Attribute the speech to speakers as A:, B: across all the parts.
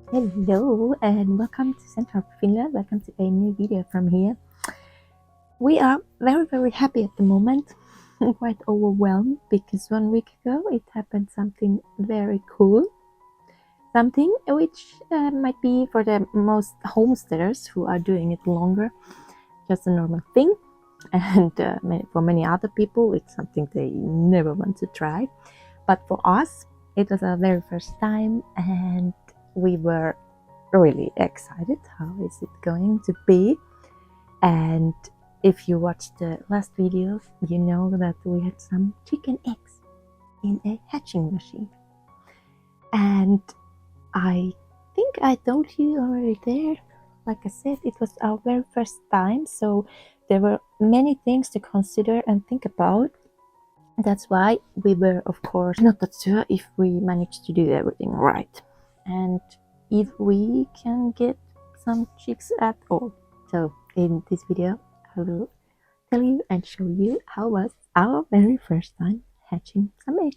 A: Hello and welcome to Central Finland. Welcome to a new video from here. We are very happy at the moment. Quite overwhelmed because 1 week ago it happened something very cool. Something which might be for the most homesteaders who are doing it longer just a normal thing, and for many other people it's something they never want to try. But for us it was our very first time, and we were really excited. How is it going to be? And if you watched the last video, you know that we had some chicken eggs in a hatching machine. And I think I told you already there. Like I said, it was our very first time, so there were many things to consider and think about. That's why we were, of course, not that sure if we managed to do everything right and if we can get some chicks at all. So in this video I will tell you and show you how was our very first time hatching some eggs.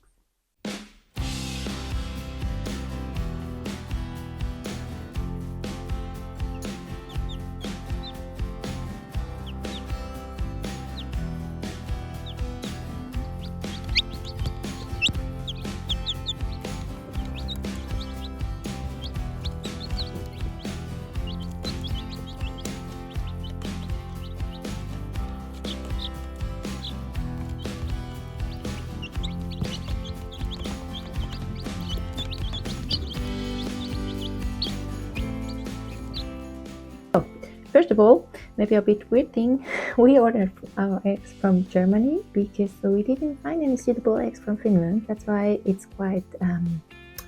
A: First of all, maybe a bit weird thing, we ordered our eggs from Germany because we didn't find any suitable eggs from Finland. That's why it's quite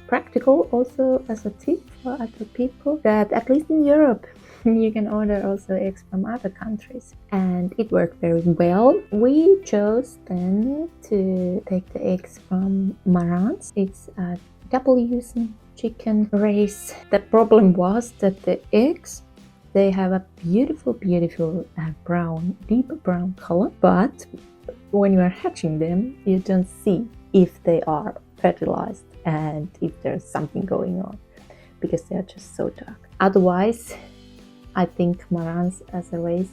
A: practical also as a tip for other people that at least in Europe you can order also eggs from other countries, and it worked very well. We chose then to take the eggs from Marans. It's a double-using chicken race. The problem was that the eggs, they have a beautiful brown, deep brown color, but when you are hatching them, you don't see if they are fertilized and if there's something going on, because they are just so dark. Otherwise, I think Marans as a race,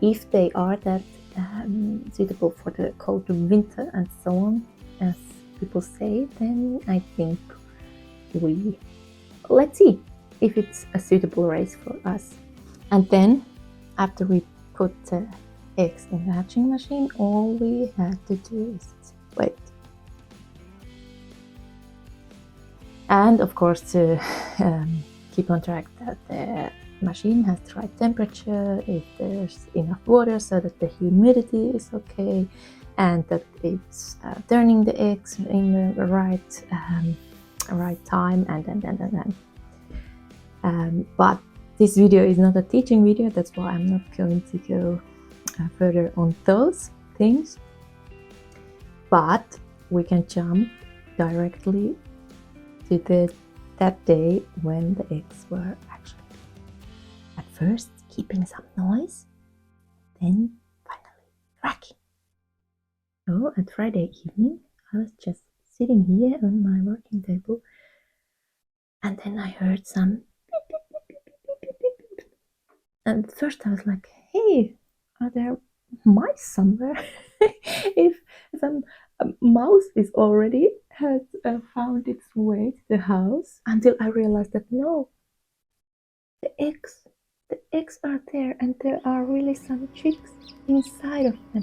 A: if they are that suitable for the cold winter and so on, as people say, then I think let's see if it's a suitable race for us. And then, after we put the eggs in the hatching machine, all we had to do is wait. And of course, to keep on track that the machine has the right temperature, if there's enough water so that the humidity is okay, and that it's turning the eggs in the right time, and but this video is not a teaching video, that's why I'm not going to go further on those things. But we can jump directly to that day when the eggs were actually at first keeping some noise, then finally cracking. So at Friday evening, I was just sitting here on my working table, and then I heard some. And at first I was like, hey, are there mice somewhere? If some mouse is already has found its way to the house, until I realized that no, the eggs are there, and there are really some chicks inside of them.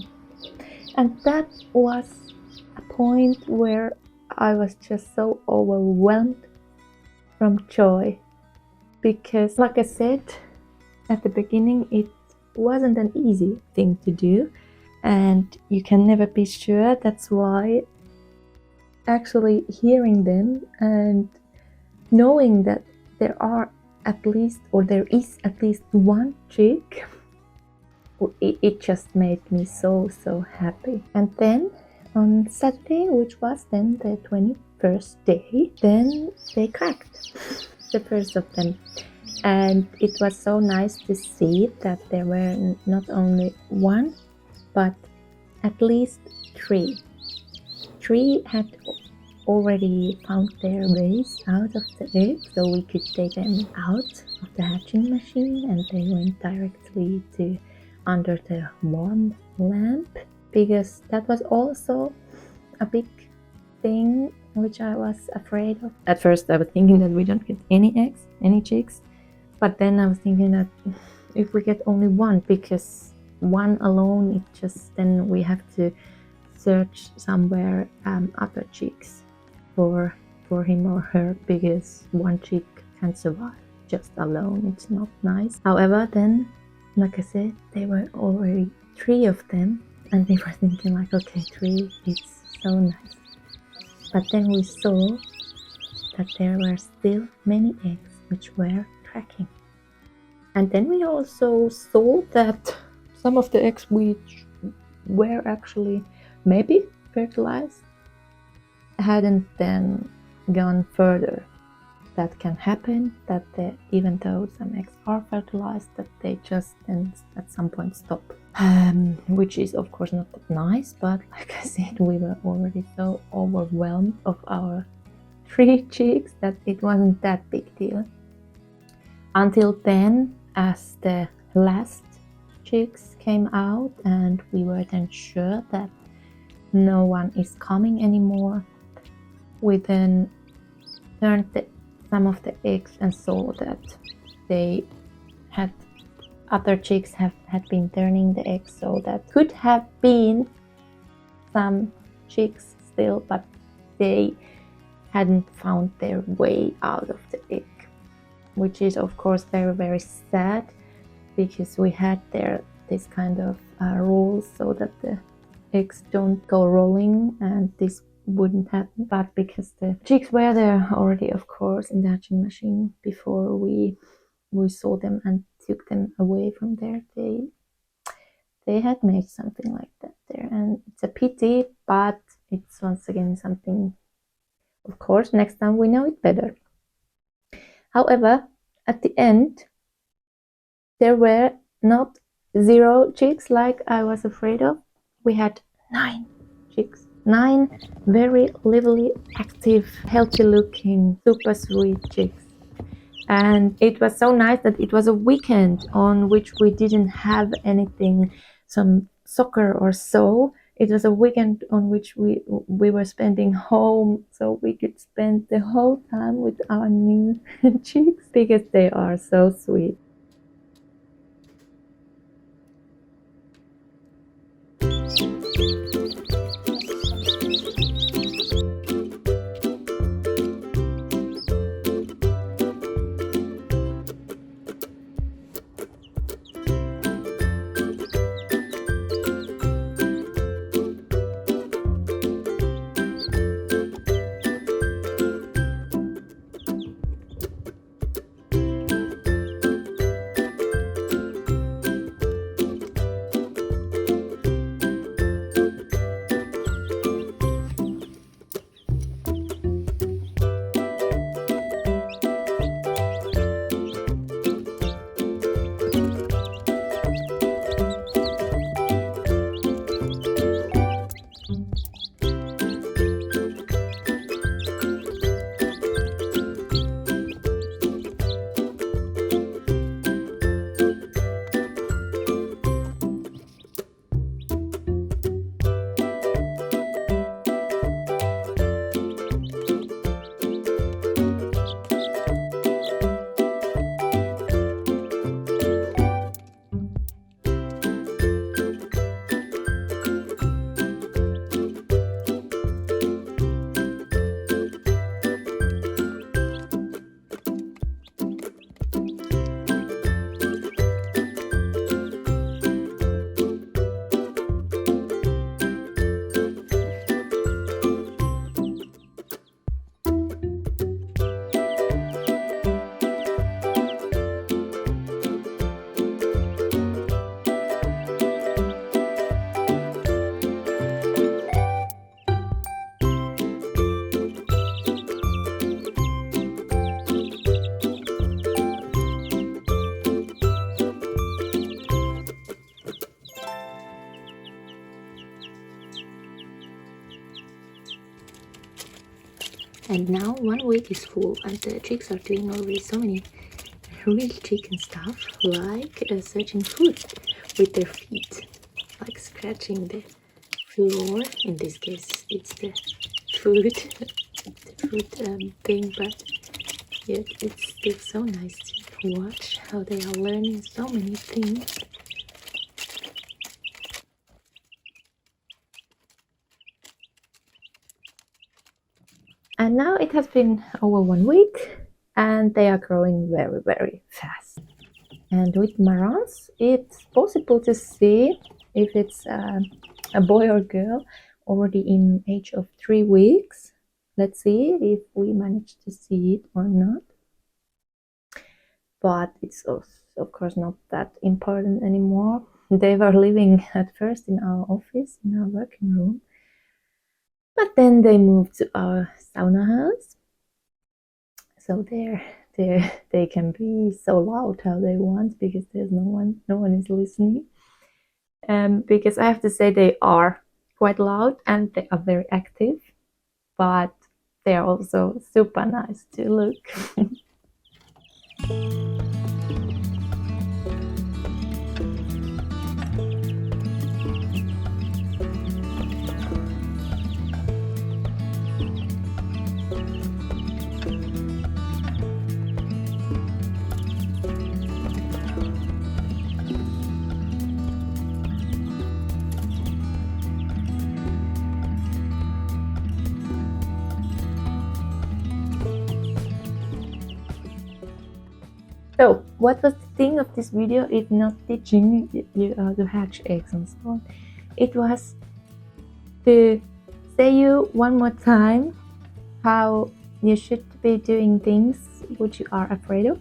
A: And that was a point where I was just so overwhelmed from joy, because like I said at the beginning, it wasn't an easy thing to do, and you can never be sure. That's why actually hearing them and knowing that there is at least one chick it just made me so happy. And then on Saturday, which was then the 21st day, then they cracked, the first of them. And it was so nice to see that there were not only one, but at least three. Three had already found their ways out of the egg, so we could take them out of the hatching machine, and they went directly to under the warm lamp, because that was also a big thing which I was afraid of. At first I was thinking that we don't get any eggs, any chicks, but then I was thinking that if we get only one, because one alone, it just, then we have to search somewhere other chicks for him or her, because one chick can't survive just alone. It's not nice. However, then, like I said, there were already three of them, and we were thinking like, okay, three, it's so nice. But then we saw that there were still many eggs which were cracking. And then we also saw that some of the eggs which were actually maybe fertilized hadn't then gone further. That can happen, that even though some eggs are fertilized, that they just then at some point stop, which is of course not that nice. But like I said, we were already so overwhelmed of our 3 chicks that it wasn't that big deal. Until then, as the last chicks came out and we were then sure that no one is coming anymore, we then turned some of the eggs and saw that they had, other chicks had been turning the eggs, so that could have been some chicks still, but they hadn't found their way out of the egg, which is of course very sad, because we had this kind of rules so that the eggs don't go rolling and this wouldn't happen. But because the chicks were there already, of course, in the hatching machine before we saw them and took them away from there, they had made something like that there, and it's a pity, but it's once again something, of course, next time we know it better. However, at the end, there were not 0 chicks like I was afraid of. We had 9 chicks. 9 very lively, active, healthy looking, super sweet chicks. And it was so nice that it was a weekend on which we didn't have anything, some soccer or so. It was a weekend on which we were spending home, so we could spend the whole time with our new chicks, because they are so sweet. And now 1 week is full, and the chicks are doing already so many real chicken stuff, like searching food with their feet, like scratching the floor. In this case, it's the food, the food thing, but yeah, it's still so nice to watch how they are learning so many things. And now it has been over 1 week, and they are growing very, very fast. And with Marans, it's possible to see if it's a boy or girl already in age of 3 weeks. Let's see if we manage to see it or not. But it's also, of course, not that important anymore. They were living at first in our office, in our working room. But then they moved to our sauna house. So they can be so loud how they want, because there's no one is listening. Because I have to say they are quite loud and they are very active, but they are also super nice to look. So, what was the thing of this video if not teaching you how to hatch eggs and so on? It was to say you one more time how you should be doing things which you are afraid of,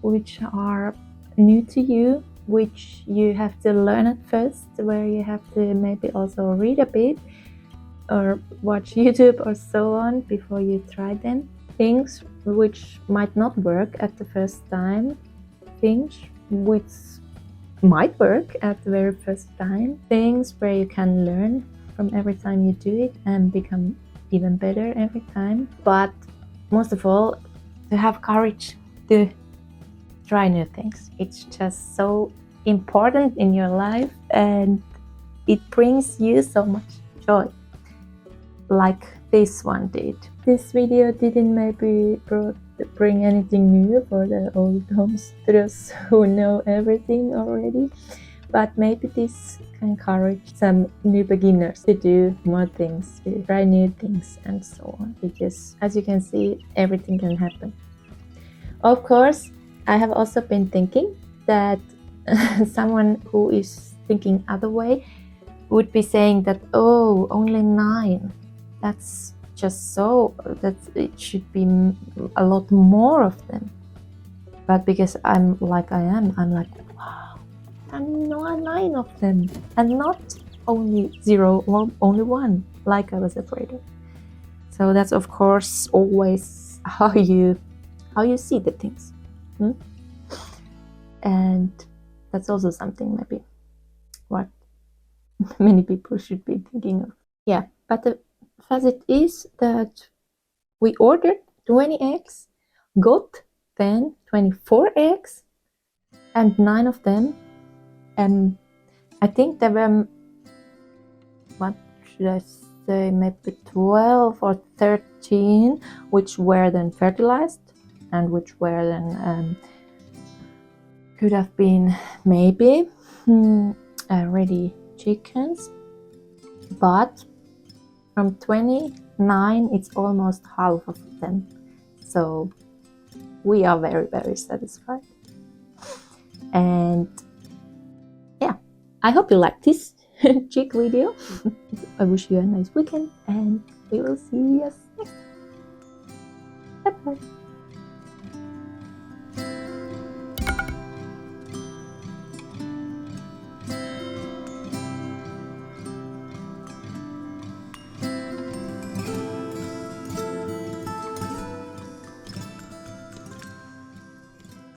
A: which are new to you, which you have to learn at first, where you have to maybe also read a bit or watch YouTube or so on before you try them. Things which might not work at the first time, things which might work at the very first time, things where you can learn from every time you do it and become even better every time. But most of all, to have courage to try new things. It's just so important in your life, and it brings you so much joy, like this one did. This video didn't maybe bring anything new for the old homesteaders who know everything already, but maybe this can encourage some new beginners to do more things, to try new things and so on, because as you can see, everything can happen. Of course, I have also been thinking that someone who is thinking other way would be saying that, oh, only 9, that's just so, that it should be a lot more of them. But because I'm like I am, I'm like, wow, I'm not 9 of them, and not only 0 or only 1 like I was afraid of. So that's of course always how you see the things. And that's also something maybe what many people should be thinking of. Yeah, but the fact is that we ordered 20 eggs, got then 24 eggs, and 9 of them, I think there were, what should I say, maybe 12 or 13 which were then fertilized, and which were then could have been maybe ready chickens. But from 29, it's almost half of them. So we are very, very satisfied. And yeah, I hope you like this chick video. I wish you a nice weekend, and we will see you next time. Bye bye.